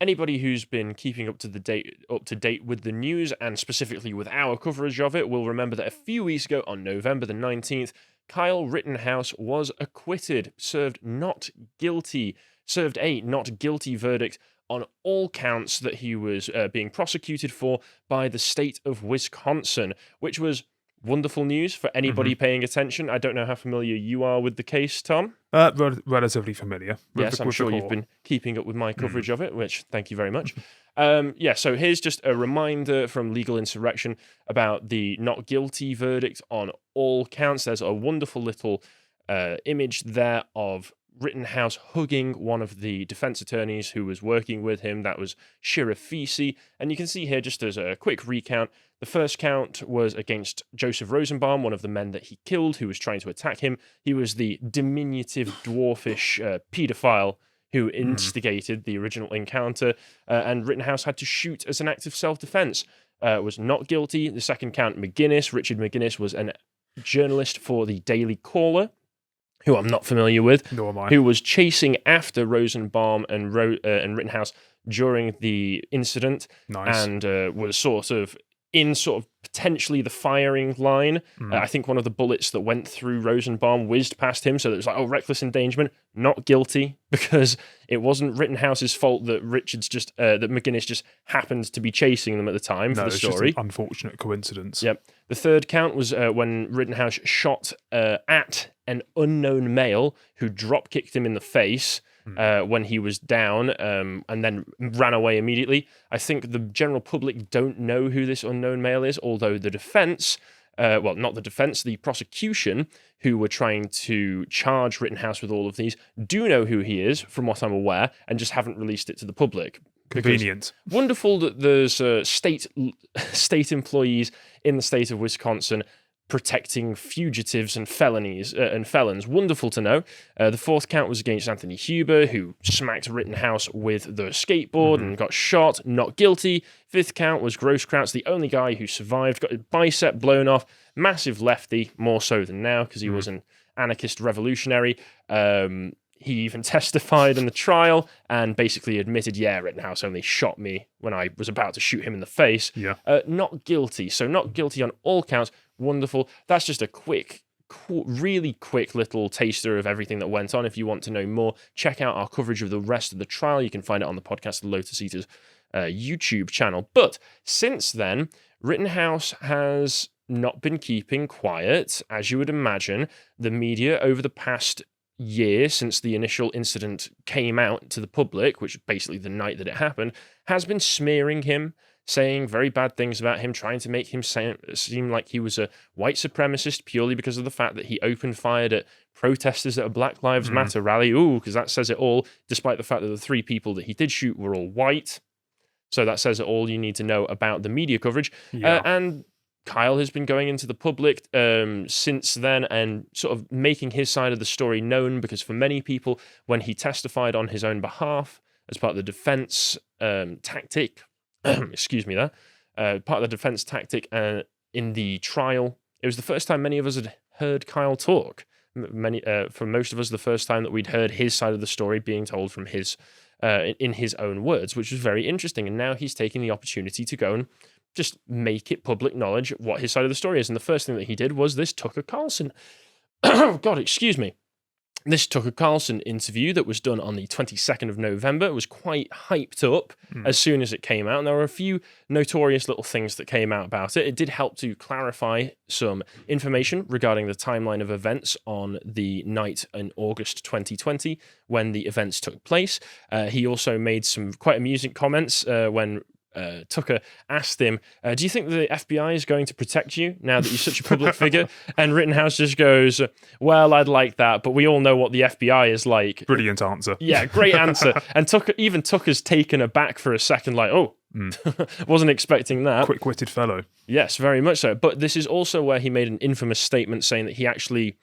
Anybody who's been keeping up to date with the news, and specifically with our coverage of it, will remember that a few weeks ago, on November the 19th, Kyle Rittenhouse was acquitted, served a not guilty verdict on all counts that he was being prosecuted for by the state of Wisconsin, which was wonderful news for anybody paying attention. I don't know how familiar you are with the case, Tom. Relatively familiar. Yes, I'm sure you've been keeping up with my coverage of it, which thank you very much. So here's just a reminder from Legal Insurrection about the not guilty verdict on all counts. There's a wonderful little image there of Rittenhouse hugging one of the defense attorneys who was working with him. That was Sheriff Feasey. And you can see here, just as a quick recount, the first count was against Joseph Rosenbaum, one of the men that he killed who was trying to attack him. He was the diminutive, dwarfish pedophile who instigated the original encounter, and Rittenhouse had to shoot as an act of self-defense. Was not guilty. The second count, Richard McGinnis, was a journalist for the Daily Caller, who I'm not familiar with, Nor am I. who was chasing after Rosenbaum and Rittenhouse during the incident, Nice. and was sort of potentially the firing line. I think one of the bullets that went through Rosenbaum whizzed past him, so it was like, reckless endangerment, not guilty, because it wasn't Rittenhouse's fault that that McGinnis just happened to be chasing them at the time for the story. Just an unfortunate coincidence. Yep. The third count was when Rittenhouse shot at an unknown male who drop-kicked him in the face when he was down, and then ran away immediately. I think the general public don't know who this unknown male is, although the defense, the prosecution, who were trying to charge Rittenhouse with all of these, do know who he is, from what I'm aware, and just haven't released it to the public. Convenient. Wonderful that there's state employees in the state of Wisconsin protecting fugitives and felons. Wonderful to know. The fourth count was against Anthony Huber, who smacked Rittenhouse with the skateboard and got shot. Not guilty. Fifth count was Grosskreutz, the only guy who survived, got his bicep blown off. Massive lefty, more so than now, because he was an anarchist revolutionary. He even testified in the trial and basically admitted, Rittenhouse only shot me when I was about to shoot him in the face. Yeah. Not guilty. So not guilty on all counts. Wonderful. That's just a really quick little taster of everything that went on. If you want to know more, check out our coverage of the rest of the trial. You can find it on the podcast, the Lotus Eaters YouTube channel. But since then, Rittenhouse has not been keeping quiet. As you would imagine, the media over the past year, since the initial incident came out to the public, which basically the night that it happened, has been smearing him, saying very bad things about him, trying to make him seem like he was a white supremacist purely because of the fact that he opened fired at protesters at a Black Lives Matter rally. Because that says it all, despite the fact that the three people that he did shoot were all white. So that says it all you need to know about the media coverage. Yeah. And Kyle has been going into the public since then and sort of making his side of the story known, because for many people, when he testified on his own behalf as part of the defense tactic, part of the defense tactic in the trial, it was the first time many of us had heard Kyle talk. For most of us, the first time that we'd heard his side of the story being told from his in his own words, which was very interesting. And now he's taking the opportunity to go and just make it public knowledge what his side of the story is. And the first thing that he did was this Tucker Carlson. This Tucker Carlson interview that was done on the 22nd of November was quite hyped up as soon as it came out. And there were a few notorious little things that came out about it. It did help to clarify some information regarding the timeline of events on the night in August 2020 when the events took place. He also made some quite amusing comments when Tucker asked him, do you think the FBI is going to protect you now that you're such a public figure? And Rittenhouse just goes, well, I'd like that, but we all know what the FBI is like. Brilliant answer. Yeah, great answer. And Tucker's taken aback for a second, like, wasn't expecting that. Quick-witted fellow. Yes, very much so. But this is also where he made an infamous statement saying that he actually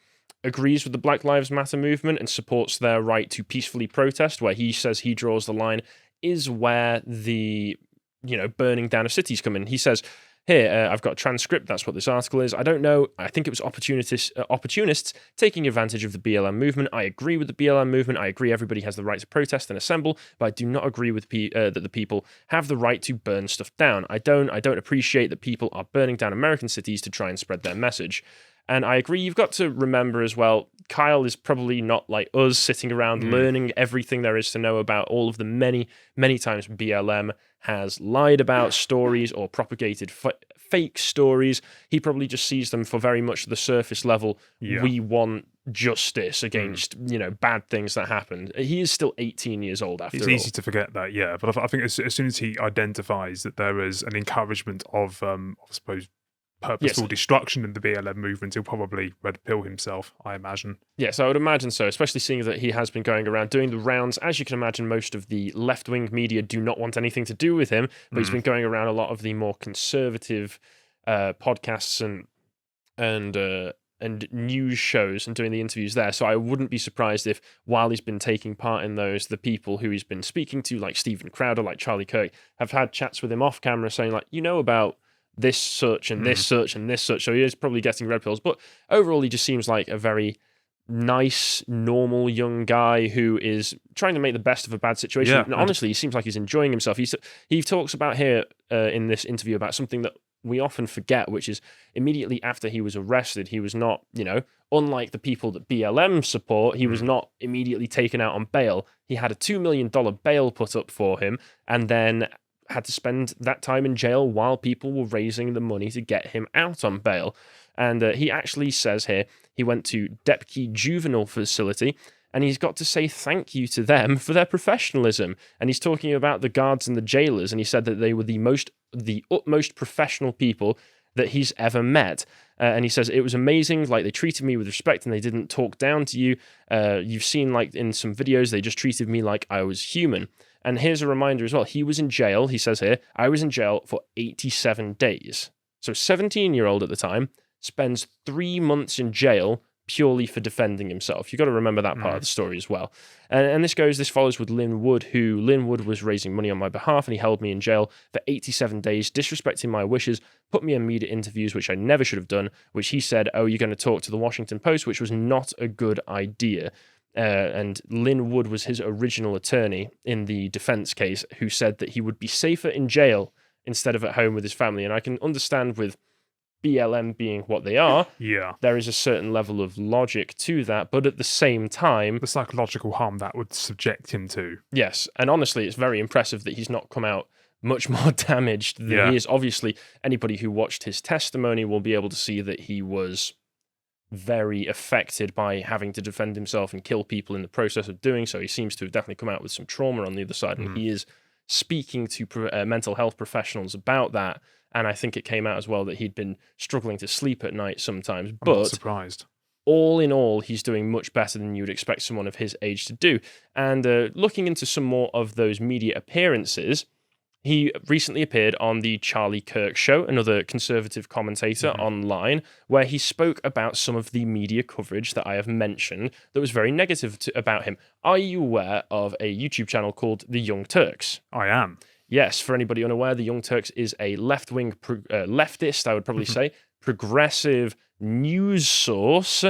agrees with the Black Lives Matter movement and supports their right to peacefully protest. Where he says he draws the line is where the burning down of cities come in. He says, Here, I've got a transcript. That's what this article is. I don't know. I think it was opportunists taking advantage of the BLM movement. I agree with the BLM movement. I agree everybody has the right to protest and assemble, but I do not agree with that the people have the right to burn stuff down. I don't appreciate that people are burning down American cities to try and spread their message. And I agree, you've got to remember as well, Kyle is probably not like us sitting around learning everything there is to know about all of the many, many times BLM has lied about stories or propagated fake stories. He probably just sees them for very much the surface level. Yeah. We want justice against, bad things that happened. He is still 18 years old after all. It's easy to forget that, yeah. But I think as soon as he identifies that there is an encouragement of, I suppose, purposeful destruction in the BLM movement, he'll probably red pill himself, I imagine. Yes, I would imagine so, especially seeing that he has been going around doing the rounds. As you can imagine, most of the left-wing media do not want anything to do with him, but he's been going around a lot of the more conservative podcasts and news shows and doing the interviews there. So I wouldn't be surprised if, while he's been taking part in those, the people who he's been speaking to, like Stephen Crowder, like Charlie Kirk, have had chats with him off camera saying, like, about this such and this such and this such. So he is probably getting red pills. But overall, he just seems like a very nice, normal young guy who is trying to make the best of a bad situation. Yeah. And honestly, he seems like he's enjoying himself. He talks about here in this interview about something that we often forget, which is immediately after he was arrested, he was not, unlike the people that BLM support, he was not immediately taken out on bail. He had a $2 million bail put up for him, and then had to spend that time in jail while people were raising the money to get him out on bail. And he actually says here he went to Depke Juvenile Facility, and he's got to say thank you to them for their professionalism. And he's talking about the guards and the jailers, and he said that they were the utmost professional people that he's ever met. And he says, it was amazing, like they treated me with respect and they didn't talk down to you. You've seen like in some videos, they just treated me like I was human. And here's a reminder as well. He was in jail, he says here, I was in jail for 87 days. So 17-year-old at the time spends 3 months in jail purely for defending himself. You've got to remember that part of the story as well. And this follows with Lynn Wood, who Lynn Wood was raising money on my behalf, and he held me in jail for 87 days, disrespecting my wishes, put me in media interviews, which I never should have done, which he said, oh, you're going to talk to the Washington Post, which was not a good idea. And Lynn Wood was his original attorney in the defense case, who said that he would be safer in jail instead of at home with his family. And I can understand with BLM being what they are, there is a certain level of logic to that, but at the same time, the psychological harm that would subject him to. Yes, and honestly, it's very impressive that he's not come out much more damaged than he is. Obviously, anybody who watched his testimony will be able to see that he was very affected by having to defend himself and kill people in the process of doing so. He seems to have definitely come out with some trauma on the other side, and he is speaking to mental health professionals about that. And I think it came out as well that he'd been struggling to sleep at night sometimes. I'm not surprised. All in all, he's doing much better than you would expect someone of his age to do. And looking into some more of those media appearances, he recently appeared on the Charlie Kirk Show, another conservative commentator online, where he spoke about some of the media coverage that I have mentioned that was very negative about him. Are you aware of a YouTube channel called The Young Turks? I am. Yes, for anybody unaware, The Young Turks is a left-wing leftist, I would probably say, progressive news source.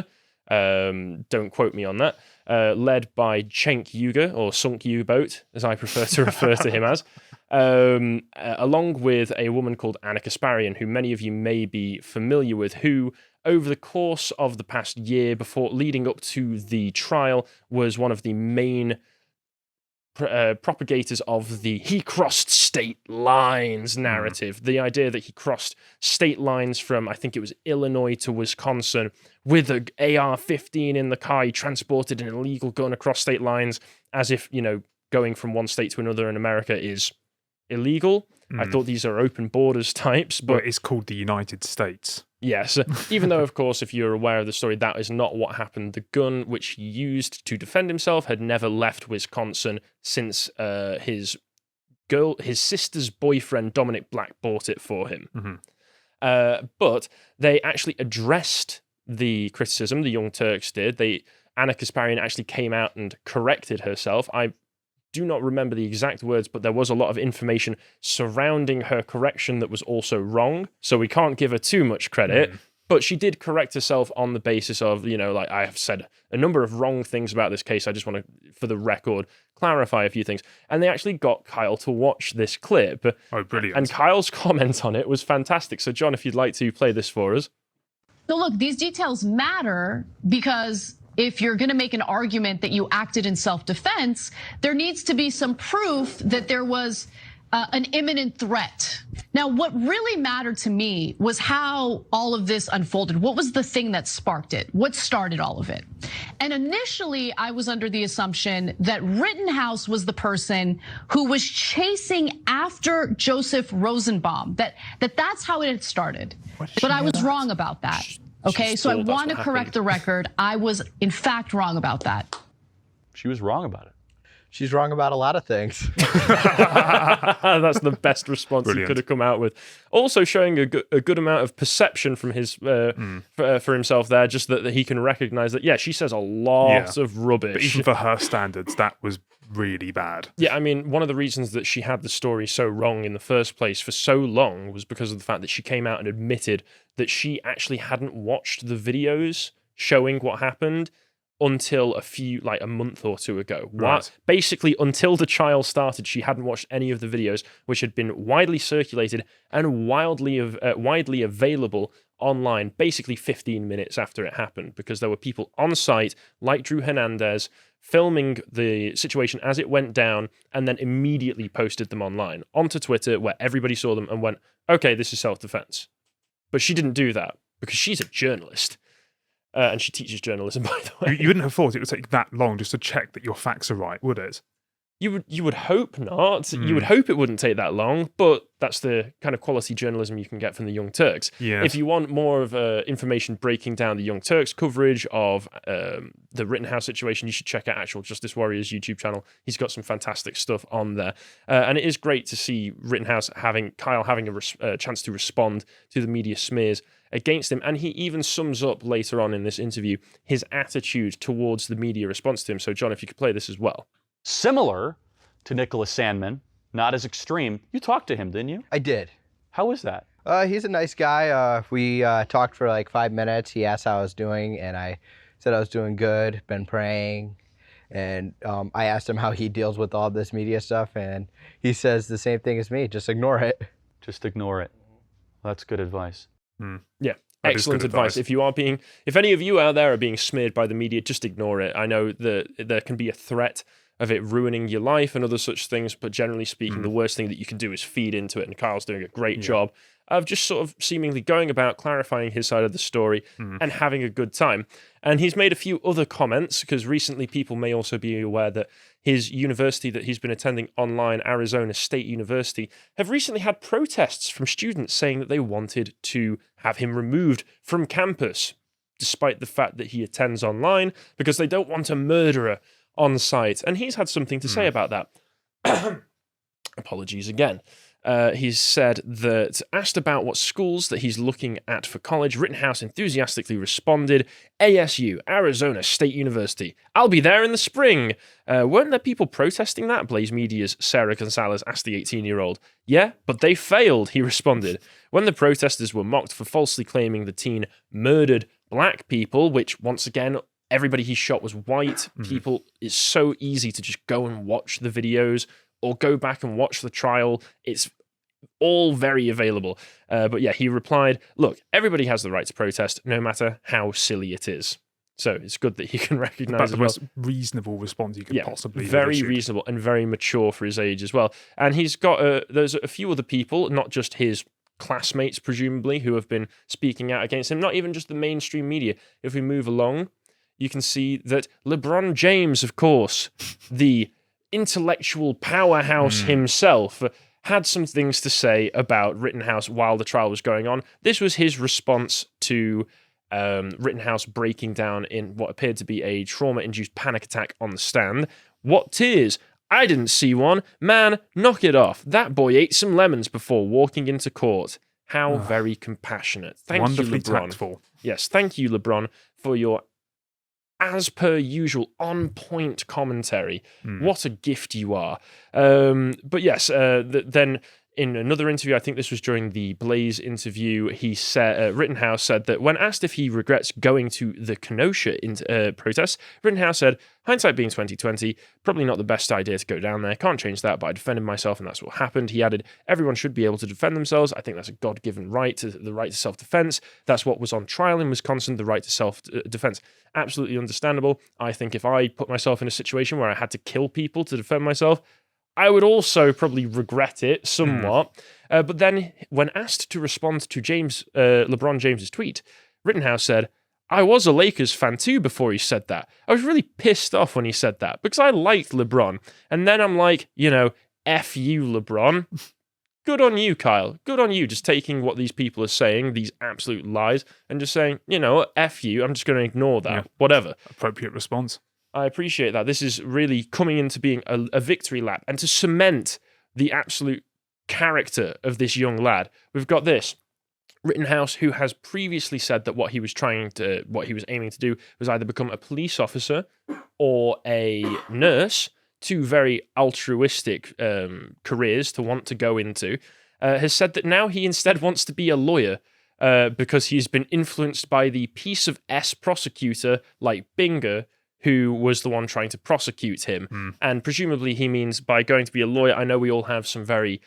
Don't quote me on that. Led by Cenk Uygur, or Sunk U-Boat, as I prefer to refer to him as. Along with a woman called Anna Kasparian, who many of you may be familiar with, who over the course of the past year before leading up to the trial was one of the main propagators of the he crossed state lines narrative. The idea that he crossed state lines from, I think it was Illinois to Wisconsin with an AR-15 in the car. He transported an illegal gun across state lines as if, going from one state to another in America is illegal. I thought these are open borders types, but it's called the United States. Yes, even though, of course, if you're aware of the story, that is not what happened. The gun which he used to defend himself had never left Wisconsin since his sister's boyfriend, Dominic Black, bought it for him. But they actually addressed the criticism, the Young Turks did. Anna Kasparian actually came out and corrected herself. I do not remember the exact words, but there was a lot of information surrounding her correction that was also wrong. So we can't give her too much credit. But she did correct herself on the basis of, like, I have said a number of wrong things about this case. I just want to, for the record, clarify a few things. And they actually got Kyle to watch this clip. Oh, brilliant. And Kyle's comment on it was fantastic. So, John, if you'd like to play this for us. So, look, these details matter because if you're going to make an argument that you acted in self-defense, there needs to be some proof that there was an imminent threat. Now, what really mattered to me was how all of this unfolded. What was the thing that sparked it? What started all of it? And initially, I was under the assumption that Rittenhouse was the person who was chasing after Joseph Rosenbaum, that's how it had started. But I was wrong about that. Okay, so I want to correct the record. I was, in fact, wrong about that. She was wrong about it. She's wrong about a lot of things. That's the best response he could have come out with. Also showing a good amount of perception from his for himself there, just that he can recognize that, she says a lot of rubbish. But even for her standards, that was really bad. Yeah, I mean, one of the reasons that she had the story so wrong in the first place for so long was because of the fact that she came out and admitted that she actually hadn't watched the videos showing what happened until a month or two ago. Right. Basically, until the trial started, she hadn't watched any of the videos, which had been widely circulated and widely available online, basically 15 minutes after it happened, because there were people on site, like Drew Hernandez, filming the situation as it went down, and then immediately posted them online, onto Twitter, where everybody saw them and went, okay, this is self-defense. But she didn't do that, because she's a journalist. And she teaches journalism, by the way. You wouldn't have thought it would take that long just to check that your facts are right, would it? You would hope not. You would hope it wouldn't take that long, but that's the kind of quality journalism you can get from the Young Turks. Yes. If you want more of information breaking down the Young Turks coverage of the Rittenhouse situation, you should check out Actual Justice Warriors YouTube channel. He's got some fantastic stuff on there. And it is great to see Kyle having a chance to respond to the media smears against him. And he even sums up later on in this interview his attitude towards the media response to him. So, John, if you could play this as well. Similar to Nicholas Sandmann, not as extreme. You talked to him, didn't you? I did. How was that? He's a nice guy. We talked for like 5 minutes. He asked how I was doing, and I said I was doing good, been praying. And I asked him how he deals with all this media stuff, and he says the same thing as me, just ignore it. Just ignore it. Well, that's good advice. Yeah. Excellent advice. If any of you out there are being smeared by the media, just ignore it. I know that there can be a threat of it ruining your life and other such things, but generally speaking, the worst thing that you can do is feed into it. And Kyle's doing a great job of just sort of seemingly going about clarifying his side of the story and having a good time. And he's made a few other comments, because recently people may also be aware that his university that he's been attending online, Arizona State University, have recently had protests from students saying that they wanted to have him removed from campus, despite the fact that he attends online, because they don't want a murderer on site. And he's had something to say about that. Apologies again. He's said that, asked about what schools that he's looking at for college, Rittenhouse enthusiastically responded, ASU, Arizona State University. I'll be there in the spring. Weren't there people protesting that? Blaze Media's Sarah Gonzalez asked the 18-year-old. Yeah, but they failed, he responded. When the protesters were mocked for falsely claiming the teen murdered black people, which, once again, everybody he shot was white people, it's so easy to just go and watch the videos or go back and watch the trial. It's all very available. But yeah, he replied, look, everybody has the right to protest, no matter how silly it is. So it's good that he can recognize the most reasonable response you could possibly very reasonable and very mature for his age as well. And he's got, there's a few other people, not just his classmates, presumably, who have been speaking out against him, not even just the mainstream media. If we move along, you can see that LeBron James, of course, the intellectual powerhouse himself, had some things to say about Rittenhouse while the trial was going on. This was his response to Rittenhouse breaking down in what appeared to be a trauma-induced panic attack on the stand. What tears? I didn't see one. Man, knock it off. That boy ate some lemons before walking into court. How very compassionate. Thank you, LeBron. Tactful. Yes, thank you, LeBron, for your as per usual, on point commentary. What a gift you are. But yes, then in another interview, I think this was during the Blaze interview, he said, Rittenhouse said that when asked if he regrets going to the Kenosha protests, Rittenhouse said, hindsight being 2020, probably not the best idea to go down there. Can't change that, but I defended myself and that's what happened. He added, everyone should be able to defend themselves. I think that's a God-given right, the right to self-defense. That's what was on trial in Wisconsin, the right to self-defense. Absolutely understandable. I think if I put myself in a situation where I had to kill people to defend myself, I would also probably regret it somewhat. But then when asked to respond to LeBron James's tweet, Rittenhouse said, I was a Lakers fan too before he said that. I was really pissed off when he said that because I liked LeBron. And then I'm like, F you, LeBron. Good on you, Kyle. Good on you, just taking what these people are saying, these absolute lies, and just saying, F you, I'm just going to ignore that. Whatever. Appropriate response. I appreciate that. This is really coming into being a victory lap. And to cement the absolute character of this young lad, we've got this. Rittenhouse, who has previously said that what he was aiming to do was either become a police officer or a nurse, two very altruistic careers to want to go into, has said that now he instead wants to be a lawyer because he's been influenced by the piece of S prosecutor like Binger, who was the one trying to prosecute him. And presumably he means by going to be a lawyer, I know we all have some very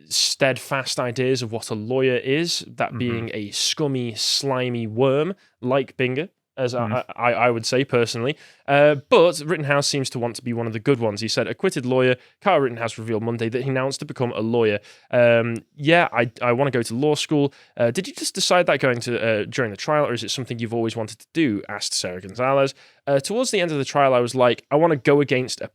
steadfast ideas of what a lawyer is, that being a scummy, slimy worm like Binger, as I would say personally. But Rittenhouse seems to want to be one of the good ones. He said, acquitted lawyer. Kyle Rittenhouse revealed Monday that he now wants to become a lawyer. I want to go to law school. Did you just decide that going to during the trial, or is it something you've always wanted to do? Asked Sarah Gonzalez. Towards the end of the trial, I was like, I want to go against a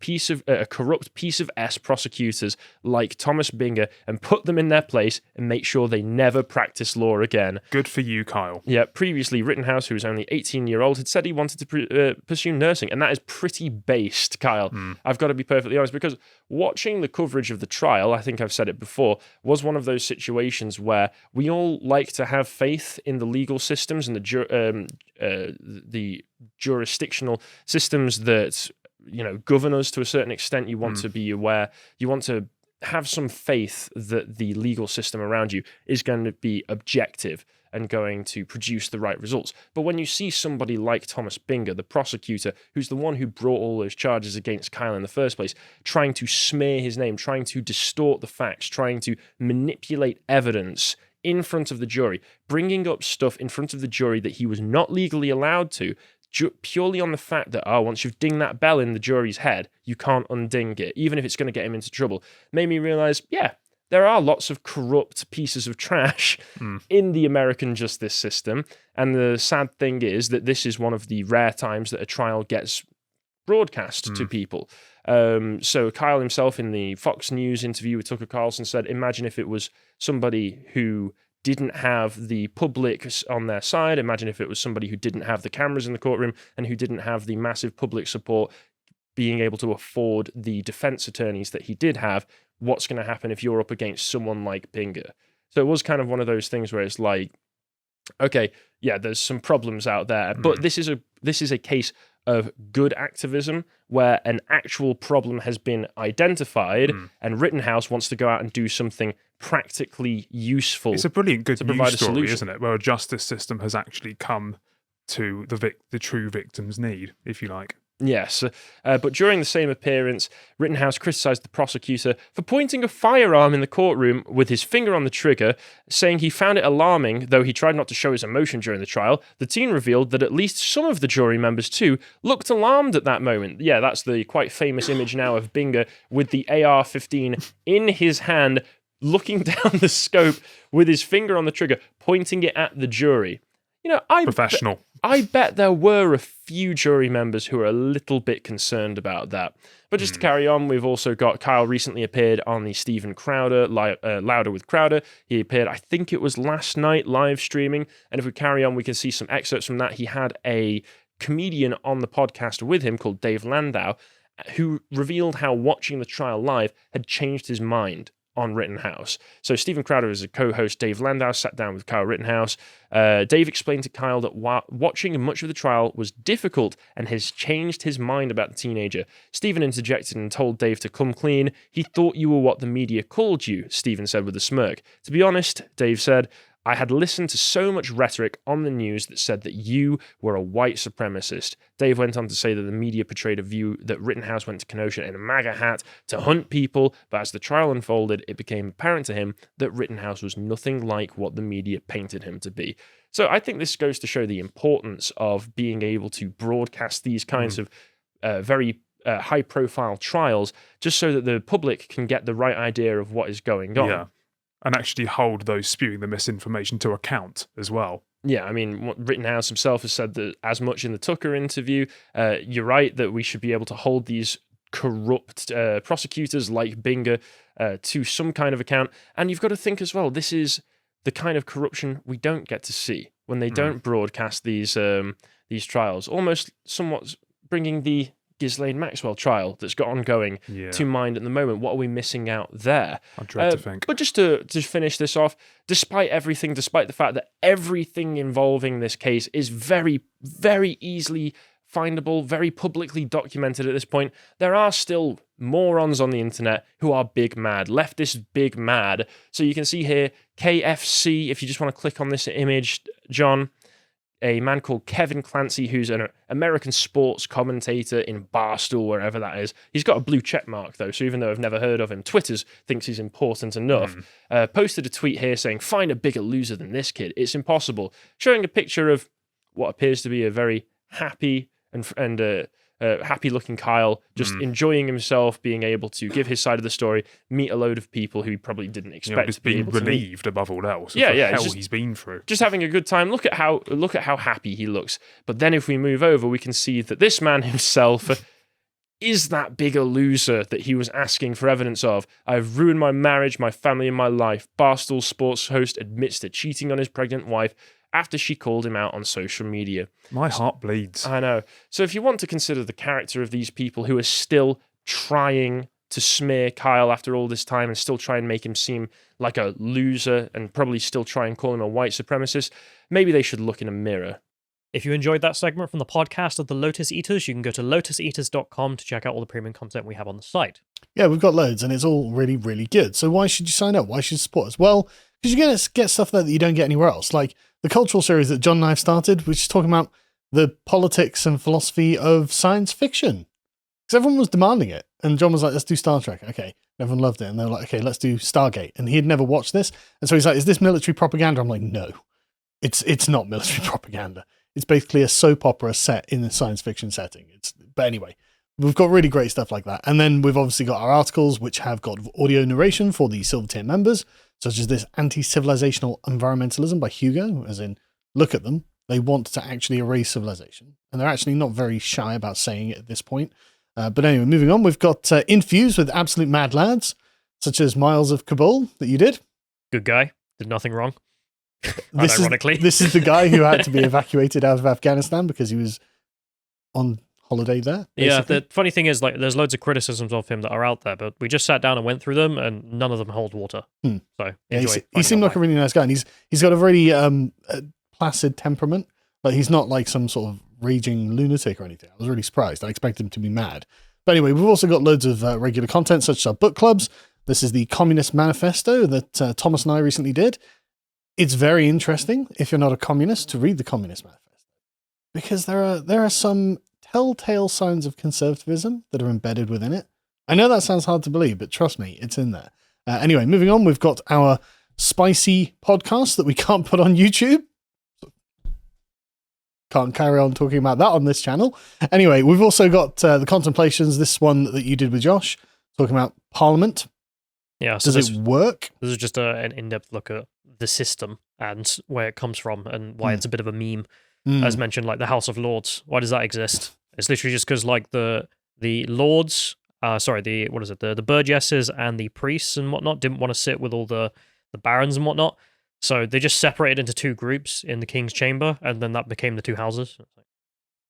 corrupt piece of S prosecutors like Thomas Binger and put them in their place and make sure they never practice law again. Good for you, Kyle. Yeah, previously Rittenhouse, who was only 18-year-old, had said he wanted to pursue nursing, and that is pretty based, Kyle. I've got to be perfectly honest, because watching the coverage of the trial, I think I've said it before, was one of those situations where we all like to have faith in the legal systems and the jurisdictional systems that govern us to a certain extent. You want to be aware, you want to have some faith that the legal system around you is going to be objective and going to produce the right results. But when you see somebody like Thomas Binger, the prosecutor, who's the one who brought all those charges against Kyle in the first place, trying to smear his name, trying to distort the facts, trying to manipulate evidence in front of the jury, bringing up stuff in front of the jury that he was not legally allowed to, purely on the fact that, once you've dinged that bell in the jury's head, you can't unding it, even if it's going to get him into trouble, made me realize, there are lots of corrupt pieces of trash in the American justice system. And the sad thing is that this is one of the rare times that a trial gets broadcast to people. So Kyle himself in the Fox News interview with Tucker Carlson said, imagine if it was somebody who didn't have the public on their side. Imagine if it was somebody who didn't have the cameras in the courtroom and who didn't have the massive public support, being able to afford the defense attorneys that he did have. What's going to happen if you're up against someone like Binger? So it was kind of one of those things where it's like, okay, there's some problems out there, but this is a case of good activism where an actual problem has been identified and Rittenhouse wants to go out and do something practically useful. It's a brilliant good news story, solution. Isn't it? Where a justice system has actually come to the true victim's need, if you like. Yes, but during the same appearance, Rittenhouse criticised the prosecutor for pointing a firearm in the courtroom with his finger on the trigger, saying he found it alarming, though he tried not to show his emotion during the trial. The teen revealed that at least some of the jury members, too, looked alarmed at that moment. Yeah, that's the quite famous image now of Binger with the AR-15 in his hand, looking down the scope with his finger on the trigger, pointing it at the jury. Professional. I bet there were a few jury members who are a little bit concerned about that. But just to carry on, we've also got Kyle recently appeared on the Steven Crowder, Louder with Crowder. He appeared, I think it was last night, live streaming. And if we carry on, we can see some excerpts from that. He had a comedian on the podcast with him called Dave Landau, who revealed how watching the trial live had changed his mind on Rittenhouse. So Stephen Crowder, as a co-host, Dave Landau, sat down with Kyle Rittenhouse. Dave explained to Kyle that watching much of the trial was difficult and has changed his mind about the teenager. Stephen interjected and told Dave to come clean. He thought you were what the media called you, Stephen said with a smirk. To be honest, Dave said, I had listened to so much rhetoric on the news that said that you were a white supremacist. Dave went on to say that the media portrayed a view that Rittenhouse went to Kenosha in a MAGA hat to hunt people, but as the trial unfolded, it became apparent to him that Rittenhouse was nothing like what the media painted him to be. So I think this goes to show the importance of being able to broadcast these kinds of very high-profile trials, just so that the public can get the right idea of what is going on. Yeah. And actually hold those spewing the misinformation to account as well. Yeah, I mean, Rittenhouse himself has said that as much in the Tucker interview. You're right that we should be able to hold these corrupt prosecutors like Binger to some kind of account. And you've got to think as well, this is the kind of corruption we don't get to see when they don't broadcast these trials. Almost somewhat bringing the Ghislaine Maxwell trial that's got ongoing to mind at the moment. What are we missing out there? I dread to think. But just to finish this off, despite everything, despite the fact that everything involving this case is very, very easily findable, very publicly documented at this point, there are still morons on the internet who are big mad, leftists big mad. So you can see here, KFC, if you just want to click on this image, John, a man called Kevin Clancy, who's an American sports commentator in Barstool, wherever that is. He's got a blue check mark, though, so even though I've never heard of him, Twitter thinks he's important enough. Posted a tweet here saying, find a bigger loser than this kid. It's impossible. Showing a picture of what appears to be a very happy and happy-looking Kyle, just enjoying himself, being able to give his side of the story, meet a load of people who he probably didn't expect. Just being relieved above all else. Yeah, the hell just, he's been through. Just having a good time. Look at how happy he looks. But then if we move over, we can see that this man himself is that bigger loser that he was asking for evidence of. I've ruined my marriage, my family, and my life. Barstool sports host admits to cheating on his pregnant wife after she called him out on social media. My heart bleeds. I know. So if you want to consider the character of these people who are still trying to smear Kyle after all this time and still try and make him seem like a loser and probably still try and call him a white supremacist, maybe they should look in a mirror. If you enjoyed that segment from the podcast of the Lotus Eaters, you can go to lotuseaters.com to check out all the premium content we have on the site. Yeah, we've got loads, and it's all really, really good. So why should you sign up? Why should you support us? Well, because you're going to get stuff there that you don't get anywhere else. Like the cultural series that John and I have started, which is talking about the politics and philosophy of science fiction. Because everyone was demanding it. And John was like, let's do Star Trek. Okay. Everyone loved it. And they were like, okay, let's do Stargate. And he had never watched this. And so he's like, is this military propaganda? I'm like, no, it's not military propaganda. It's basically a soap opera set in a science fiction setting. But anyway, we've got really great stuff like that. And then we've obviously got our articles, which have got audio narration for the Silver Tier members, such as this Anti-Civilizational Environmentalism by Hugo, as in, look at them. They want to actually erase civilization. And they're actually not very shy about saying it at this point. But anyway, moving on, we've got interviews with absolute mad lads, such as Miles of Kabul, that you did. Good guy. Did nothing wrong. Ironically. This is the guy who had to be evacuated out of Afghanistan because he was on holiday there. Basically. Yeah, the funny thing is, like, there's loads of criticisms of him that are out there, but we just sat down and went through them, and none of them hold water. So yeah, he seemed like a really nice guy, and he's got a very placid temperament. Like he's not like some sort of raging lunatic or anything. I was really surprised. I expected him to be mad. But anyway, we've also got loads of regular content, such as our book clubs. This is the Communist Manifesto that Thomas and I recently did. It's very interesting, if you're not a communist, to read the Communist Manifesto, because there are some telltale signs of conservatism that are embedded within it. I know that sounds hard to believe, but trust me, it's in there. Anyway, moving on, we've got our spicy podcast that we can't put on YouTube. Can't carry on talking about that on this channel. Anyway, we've also got the Contemplations, this one that you did with Josh, talking about Parliament. Yeah, so Does it work? This is just an in-depth look at the system and where it comes from and why it's a bit of a meme. As mentioned, like the House of Lords. Why does that exist? It's literally just because like the Lords, the Burgesses and the priests and whatnot didn't want to sit with all the barons and whatnot. So they just separated into two groups in the King's Chamber, and then that became the two houses.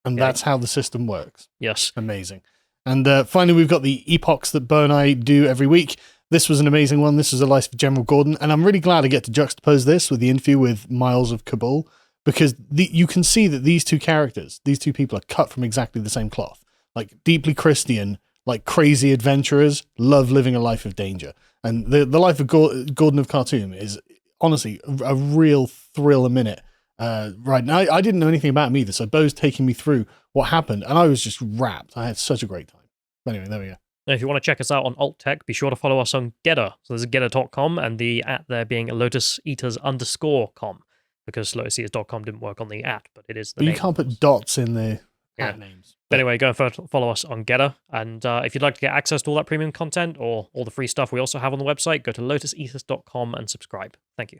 And that's how the system works. Yes. Amazing. And finally, we've got the epochs that Bo and I do every week. This was an amazing one. This was The Life of General Gordon. And I'm really glad I get to juxtapose this with the interview with Miles of Kabul, because you can see that these two characters, these two people, are cut from exactly the same cloth. Like deeply Christian, like crazy adventurers, love living a life of danger. And the Life of Gordon of Khartoum is honestly a real thrill a minute. Right now, I didn't know anything about him either, so Bo's taking me through what happened, and I was just wrapped. I had such a great time. Anyway, there we go. And if you want to check us out on Alt Tech, be sure to follow us on Getter. So there's Getter.com, and the @ there being lotuseaters_com, because lotuseaters.com didn't work on the @ but it is the But you name. can't put dots in the Yeah. names. But anyway, go and follow us on Getter. And if you'd like to get access to all that premium content or all the free stuff we also have on the website, go to lotuseaters.com and subscribe. Thank you.